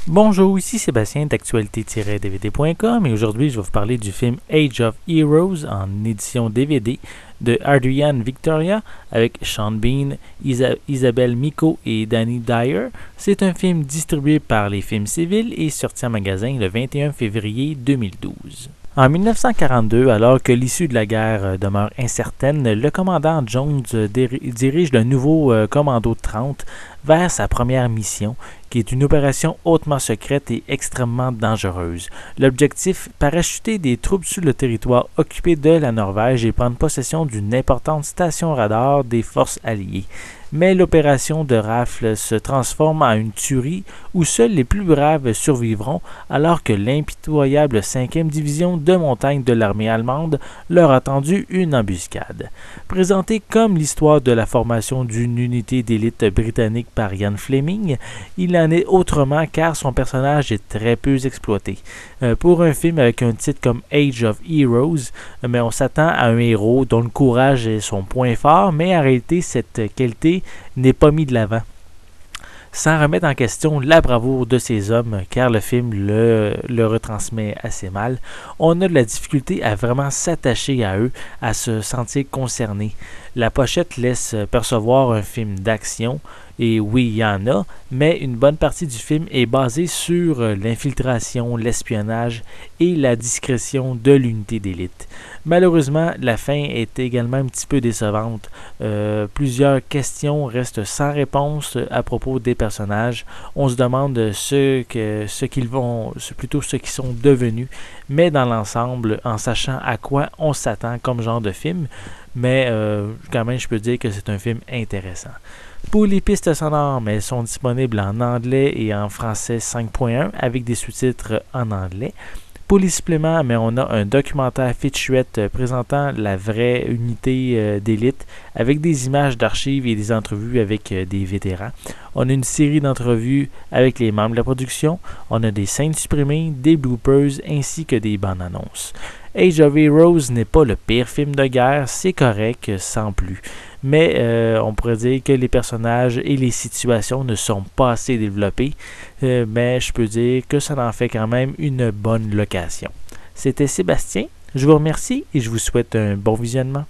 Bonjour, ici Sébastien d'actualité-dvd.com et aujourd'hui je vais vous parler du film Age of Heroes en édition DVD de Adrian Victoria avec Sean Bean, Isabelle Miko et Danny Dyer. C'est un film distribué par les Films Civils et sorti en magasin le 21 février 2012. En 1942, alors que l'issue de la guerre demeure incertaine, le commandant Jones dirige le nouveau Commando 30 vers sa première mission, qui est une opération hautement secrète et extrêmement dangereuse. L'objectif, parachuter des troupes sur le territoire occupé de la Norvège et prendre possession d'une importante station radar des forces alliées. Mais l'opération de rafle se transforme en une tuerie où seuls les plus braves survivront alors que l'impitoyable 5e division de montagne de l'armée allemande leur a tendu une embuscade. Présenté comme l'histoire de la formation d'une unité d'élite britannique par Ian Fleming, il en est autrement car son personnage est très peu exploité. Pour un film avec un titre comme Age of Heroes, mais on s'attend à un héros dont le courage est son point fort, mais en réalité cette qualité n'est pas mise de l'avant. Sans remettre en question la bravoure de ces hommes, car le film le retransmet assez mal, on a de la difficulté à vraiment s'attacher à eux, à se sentir concerné. La pochette laisse percevoir un film d'action, et oui, il y en a, mais une bonne partie du film est basée sur l'infiltration, l'espionnage et la discrétion de l'unité d'élite. Malheureusement, la fin est également un petit peu décevante. Plusieurs questions restent sans réponse à propos des personnages. On se demande ce qu'ils sont devenus, mais dans l'ensemble, en sachant à quoi on s'attend comme genre de film, mais quand même, je peux dire que c'est un film intéressant. Pour les pistes sonores, elles sont disponibles en anglais et en français 5.1 avec des sous-titres en anglais. Pour les suppléments, on a un documentaire featurette présentant la vraie unité d'élite avec des images d'archives et des entrevues avec des vétérans. On a une série d'entrevues avec les membres de la production. On a des scènes supprimées, des bloopers ainsi que des bandes annonces. Age of Heroes n'est pas le pire film de guerre, c'est correct sans plus. Mais on pourrait dire que les personnages et les situations ne sont pas assez développés, mais je peux dire que ça en fait quand même une bonne location. C'était Sébastien, je vous remercie et je vous souhaite un bon visionnement.